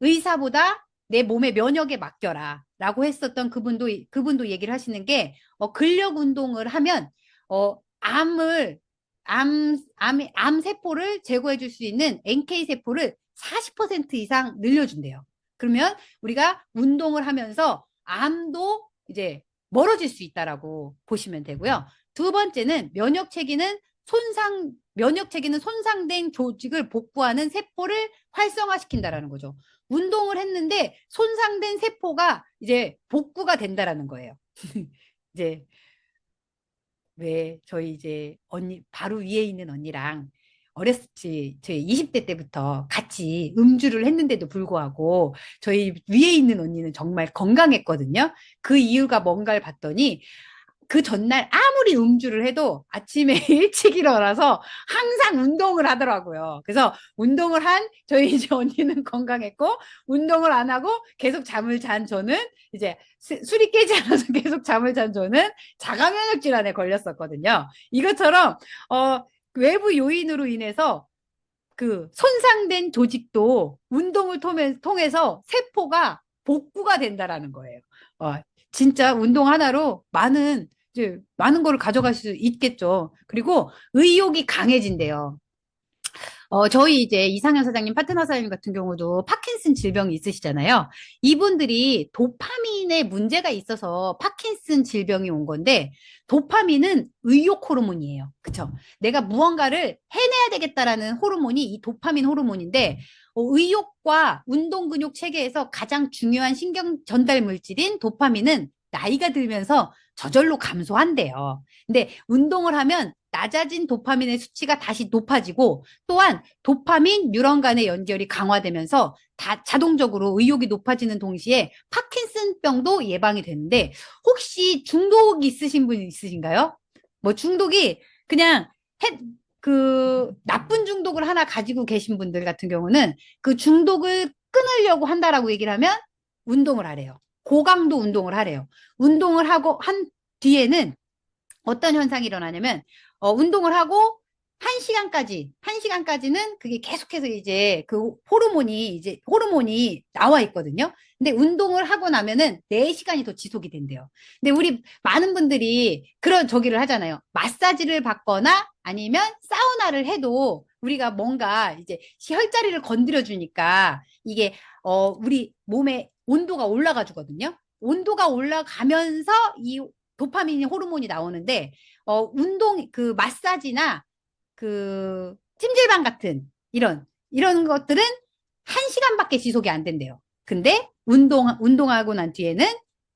의사보다 내 몸의 면역에 맡겨라 라고 했었던 그분도 얘기를 하시는 게 근력 운동을 하면 암 세포를 제거해 줄 수 있는 NK 세포를 40% 이상 늘려준대요. 그러면 우리가 운동을 하면서 암도 이제 멀어질 수 있다라고 보시면 되고요. 두 번째는 면역 체계는 손상된 조직을 복구하는 세포를 활성화시킨다라는 거죠. 운동을 했는데 손상된 세포가 이제 복구가 된다라는 거예요. 이제 왜 저희 이제 언니 바로 위에 있는 언니랑 어렸을 때 저희 20대 때부터 같이 음주를 했는데도 불구하고 저희 위에 있는 언니는 정말 건강했거든요. 그 이유가 뭔가를 봤더니 그 전날 아무리 음주를 해도 아침에 일찍 일어나서 항상 운동을 하더라고요. 그래서 운동을 한 저희 이제 언니는 건강했고 운동을 안 하고 계속 잠을 잔 저는 이제 술이 깨지 않아서 계속 잠을 잔 저는 자가 면역 질환에 걸렸었거든요. 이것처럼 외부 요인으로 인해서 그 손상된 조직도 운동을 통해서 세포가 복구가 된다라는 거예요. 어, 진짜 운동 하나로 이제 많은 거를 가져갈 수 있겠죠. 그리고 의욕이 강해진대요. 저희 이제 이상현 사장님, 파트너 사장님 같은 경우도 파킨슨 질병이 있으시잖아요. 이분들이 도파민에 문제가 있어서 파킨슨 질병이 온 건데, 도파민은 의욕 호르몬이에요. 그쵸? 내가 무언가를 해내야 되겠다라는 호르몬이 이 도파민 호르몬인데, 의욕과 운동 근육 체계에서 가장 중요한 신경 전달 물질인 도파민은 나이가 들면서 저절로 감소한대요. 근데 운동을 하면 낮아진 도파민의 수치가 다시 높아지고 또한 도파민 뉴런 간의 연결이 강화되면서 자동적으로 의욕이 높아지는 동시에 파킨슨병도 예방이 되는데 혹시 중독 있으신 분 있으신가요? 뭐 중독이 그냥 나쁜 중독을 하나 가지고 계신 분들 같은 경우는 그 중독을 끊으려고 한다라고 얘기를 하면 운동을 하래요. 고강도 운동을 하래요. 운동을 하고 한 뒤에는 어떤 현상이 일어나냐면, 운동을 하고 한 시간까지는 그게 계속해서 이제 그 호르몬이 나와 있거든요. 근데 운동을 하고 나면은 4시간이 더 지속이 된대요. 근데 우리 많은 분들이 그런 저기를 하잖아요. 마사지를 받거나 아니면 사우나를 해도 우리가 뭔가 이제 혈자리를 건드려 주니까 이게, 우리 몸의 온도가 올라가 주거든요. 온도가 올라가면서 이 도파민 호르몬이 나오는데, 그 마사지나 그 찜질방 같은 이런 것들은 1시간밖에 지속이 안 된대요. 근데 운동하고 난 뒤에는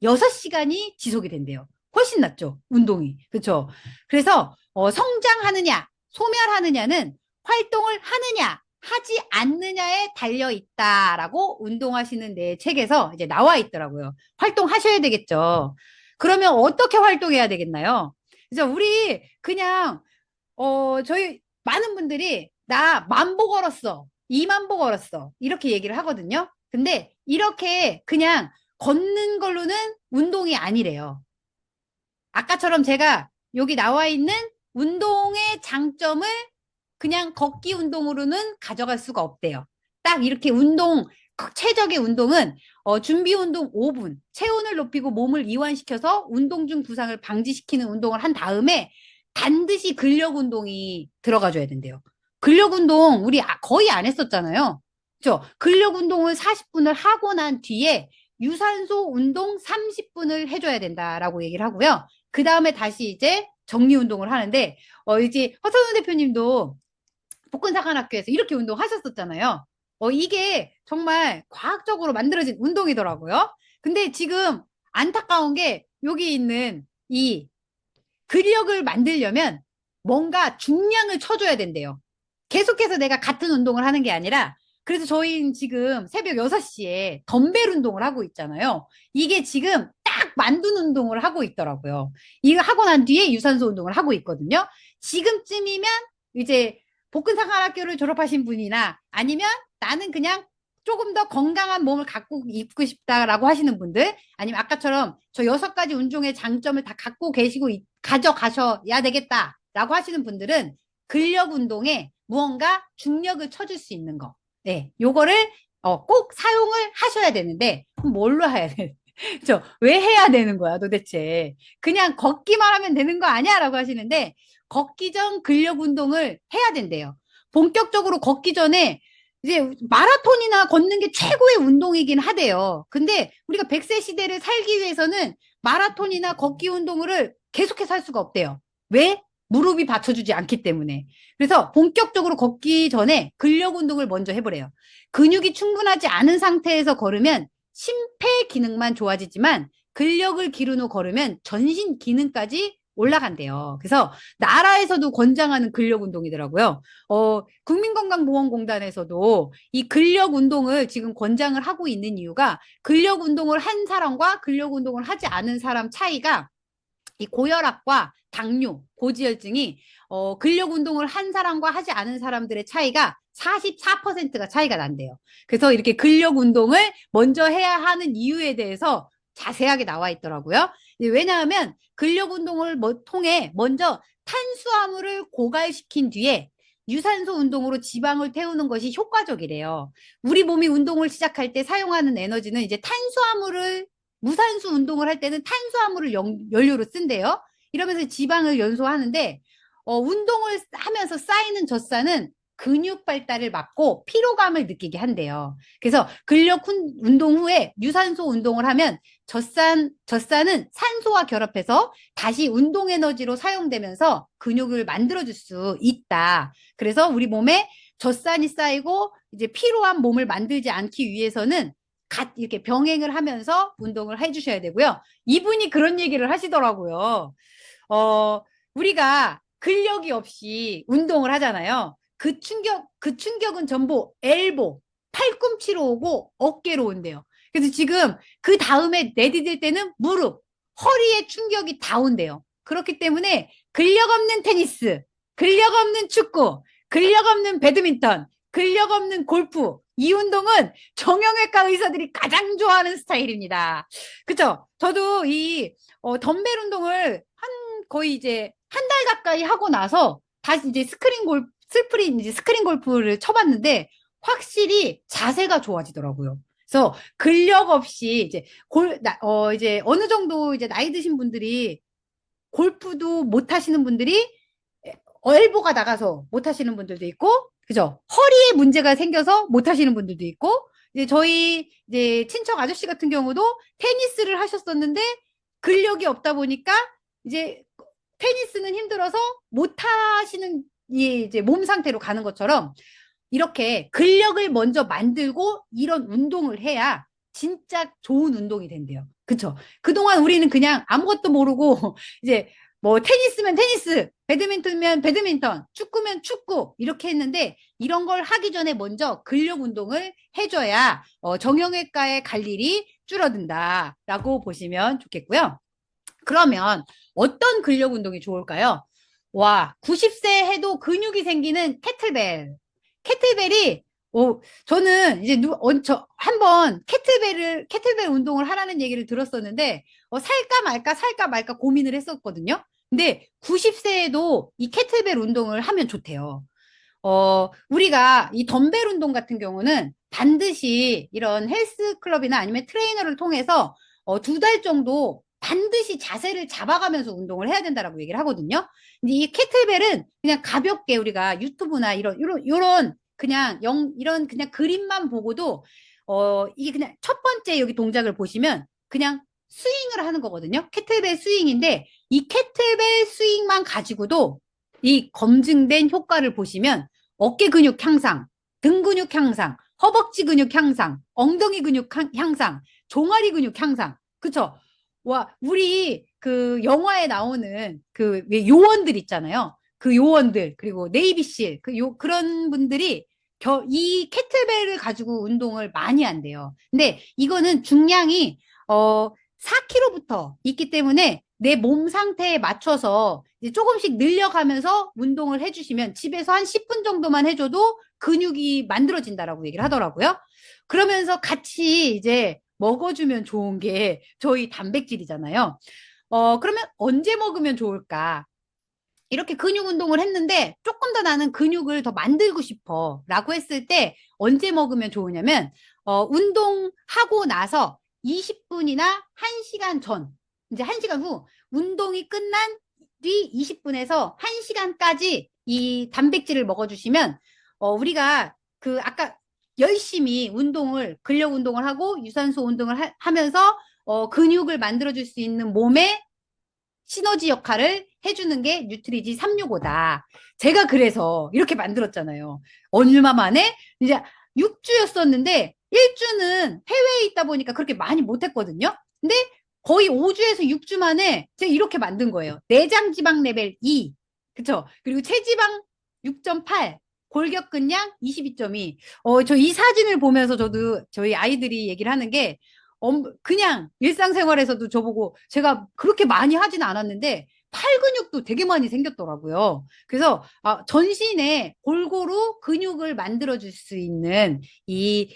6시간이 지속이 된대요. 훨씬 낫죠, 운동이. 그렇죠? 그래서 성장하느냐, 소멸하느냐는 활동을 하느냐, 하지 않느냐에 달려 있다라고 운동하시는 내 책에서 이제 나와 있더라고요. 활동하셔야 되겠죠. 그러면 어떻게 활동해야 되겠나요? 그래서 우리 그냥, 저희 많은 분들이 나 10,000보 걸었어. 20,000보 걸었어. 이렇게 얘기를 하거든요. 근데 이렇게 그냥 걷는 걸로는 운동이 아니래요. 아까처럼 제가 여기 나와 있는 운동의 장점을 그냥 걷기 운동으로는 가져갈 수가 없대요. 딱 이렇게 최적의 운동은, 준비 운동 5분, 체온을 높이고 몸을 이완시켜서 운동 중 부상을 방지시키는 운동을 한 다음에 반드시 근력 운동이 들어가줘야 된대요. 근력 운동 우리 거의 안 했었잖아요. 그죠? 근력 운동을 40분을 하고 난 뒤에 유산소 운동 30분을 해줘야 된다라고 얘기를 하고요. 그 다음에 다시 이제 정리 운동을 하는데, 이제 허선우 대표님도 복근사관학교에서 이렇게 운동하셨었잖아요. 이게 정말 과학적으로 만들어진 운동이더라고요. 근데 지금 안타까운 게 여기 있는 이 근력을 만들려면 뭔가 중량을 쳐줘야 된대요. 계속해서 내가 같은 운동을 하는 게 아니라, 그래서 저희는 지금 새벽 6시에 덤벨 운동을 하고 있잖아요. 이게 지금 딱 만둔 운동을 하고 있더라고요. 이거 하고 난 뒤에 유산소 운동을 하고 있거든요. 지금쯤이면 이제 복근사관학교를 졸업하신 분이나 아니면 나는 그냥 조금 더 건강한 몸을 갖고 있고 싶다라고 하시는 분들, 아니면 아까처럼 저 6가지 운동의 장점을 다 갖고 계시고 가져가셔야 되겠다라고 하시는 분들은 근력 운동에 무언가 중력을 쳐줄 수 있는 거. 네, 요거를 꼭 사용을 하셔야 되는데, 그럼 뭘로 해야 돼? 왜 해야 되는 거야, 도대체? 그냥 걷기만 하면 되는 거 아니야? 라고 하시는데, 걷기 전 근력 운동을 해야 된대요. 본격적으로 걷기 전에 이제 마라톤이나 걷는 게 최고의 운동이긴 하대요. 근데 우리가 100세 시대를 살기 위해서는 마라톤이나 걷기 운동을 계속해서 할 수가 없대요. 왜? 무릎이 받쳐주지 않기 때문에. 그래서 본격적으로 걷기 전에 근력 운동을 먼저 해보래요. 근육이 충분하지 않은 상태에서 걸으면 심폐 기능만 좋아지지만 근력을 기른 후 걸으면 전신 기능까지 올라간대요. 그래서 나라에서도 권장하는 근력 운동이더라고요. 국민건강보험공단에서도 이 근력 운동을 지금 권장을 하고 있는 이유가, 근력 운동을 한 사람과 근력 운동을 하지 않은 사람 차이가, 이 고혈압과 당뇨, 고지혈증이 근력 운동을 한 사람과 하지 않은 사람들의 차이가 44%가 차이가 난대요. 그래서 이렇게 근력 운동을 먼저 해야 하는 이유에 대해서 자세하게 나와 있더라고요. 왜냐하면 근력 운동을 통해 먼저 탄수화물을 고갈시킨 뒤에 유산소 운동으로 지방을 태우는 것이 효과적이래요. 우리 몸이 운동을 시작할 때 사용하는 에너지는 이제 무산소 운동을 할 때는 탄수화물을 연료로 쓴대요. 이러면서 지방을 연소하는데, 운동을 하면서 쌓이는 젖산은 근육 발달을 막고 피로감을 느끼게 한대요. 그래서 근력 운동 후에 유산소 운동을 하면 젖산은 산소와 결합해서 다시 운동 에너지로 사용되면서 근육을 만들어줄 수 있다. 그래서 우리 몸에 젖산이 쌓이고 이제 피로한 몸을 만들지 않기 위해서는 이렇게 병행을 하면서 운동을 해주셔야 되고요. 이분이 그런 얘기를 하시더라고요. 우리가 근력이 없이 운동을 하잖아요. 그 충격은 전부 엘보, 팔꿈치로 오고 어깨로 온대요. 그래서 지금 그 다음에 내디딜 때는 무릎, 허리에 충격이 다 온대요. 그렇기 때문에 근력 없는 테니스, 근력 없는 축구, 근력 없는 배드민턴, 근력 없는 골프, 이 운동은 정형외과 의사들이 가장 좋아하는 스타일입니다. 그쵸? 저도 이 덤벨 운동을 거의 이제 한 달 가까이 하고 나서 다시 이제 스크린 골프를 쳐봤는데 확실히 자세가 좋아지더라고요. 그래서 근력 없이 이제 이제 어느 정도 이제 나이 드신 분들이 골프도 못 하시는 분들이 엘보가 나가서 못 하시는 분들도 있고, 그죠? 허리에 문제가 생겨서 못 하시는 분들도 있고, 이제 저희 이제 친척 아저씨 같은 경우도 테니스를 하셨었는데 근력이 없다 보니까 이제 테니스는 힘들어서 못 하시는 이 이제 몸 상태로 가는 것처럼 이렇게 근력을 먼저 만들고 이런 운동을 해야 진짜 좋은 운동이 된대요. 그쵸? 그동안 우리는 그냥 아무것도 모르고 이제 뭐 테니스면 테니스, 배드민턴이면 배드민턴, 축구면 축구 이렇게 했는데 이런 걸 하기 전에 먼저 근력 운동을 해줘야 정형외과에 갈 일이 줄어든다라고 보시면 좋겠고요. 그러면 어떤 근력 운동이 좋을까요? 와, 90세 해도 근육이 생기는 캐틀벨. 캐틀벨이, 저는 이제 한번 캐틀벨 운동을 하라는 얘기를 들었었는데, 살까 말까 고민을 했었거든요. 근데 90세에도 이 캐틀벨 운동을 하면 좋대요. 우리가 이 덤벨 운동 같은 경우는 반드시 이런 헬스 클럽이나 아니면 트레이너를 통해서 2달 정도 반드시 자세를 잡아가면서 운동을 해야 된다라고 얘기를 하거든요. 근데 이 캐틀벨은 그냥 가볍게 우리가 유튜브나 이런 그냥 이런 그냥 그림만 보고도 이게 그냥 첫 번째 여기 동작을 보시면 그냥 스윙을 하는 거거든요. 캐틀벨 스윙인데 이 캐틀벨 스윙만 가지고도 이 검증된 효과를 보시면 어깨 근육 향상, 등 근육 향상, 허벅지 근육 향상, 엉덩이 근육 향상, 종아리 근육 향상. 그쵸? 와, 우리 그 영화에 나오는 그 왜 요원들 있잖아요. 그 요원들, 그리고 네이비실, 그런 분들이 이 캐틀벨을 가지고 운동을 많이 한대요. 근데 이거는 중량이, 4kg부터 있기 때문에 내 몸 상태에 맞춰서 이제 조금씩 늘려가면서 운동을 해주시면 집에서 한 10분 정도만 해줘도 근육이 만들어진다라고 얘기를 하더라고요. 그러면서 같이 이제 먹어주면 좋은 게 저희 단백질이잖아요. 그러면 언제 먹으면 좋을까? 이렇게 근육 운동을 했는데 조금 더 나는 근육을 더 만들고 싶어 라고 했을 때 언제 먹으면 좋으냐면 운동하고 나서 20분이나 1시간 전 이제 1시간 후 운동이 끝난 뒤 20분에서 1시간까지 이 단백질을 먹어주시면 우리가 그 아까 열심히 근력 운동을 하고 유산소 운동을 하면서 근육을 만들어줄 수 있는 몸에 시너지 역할을 해주는 게 뉴트리지 365다. 제가 그래서 이렇게 만들었잖아요. 얼마 만에 이제 6주였었는데 1주는 해외에 있다 보니까 그렇게 많이 못했거든요. 근데 거의 5주에서 6주 만에 제가 이렇게 만든 거예요. 내장 지방 레벨 2. 그쵸? 그리고 체지방 6.8. 골격근량 22.2. 저 이 사진을 보면서 저도 저희 아이들이 얘기를 하는 게 그냥 일상생활에서도 저보고 제가 그렇게 많이 하진 않았는데 팔 근육도 되게 많이 생겼더라고요. 그래서 전신에 골고루 근육을 만들어줄 수 있는 이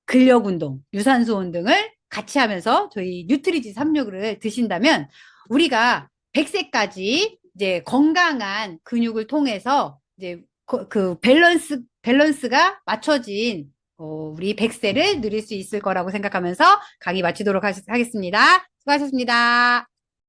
근력 운동, 유산소 운동을 같이 하면서 저희 뉴트리지 365를 드신다면 우리가 100세까지 이제 건강한 근육을 통해서 이제 그 밸런스가 맞춰진 우리 100세를 누릴 수 있을 거라고 생각하면서 강의 마치도록 하겠습니다. 수고하셨습니다.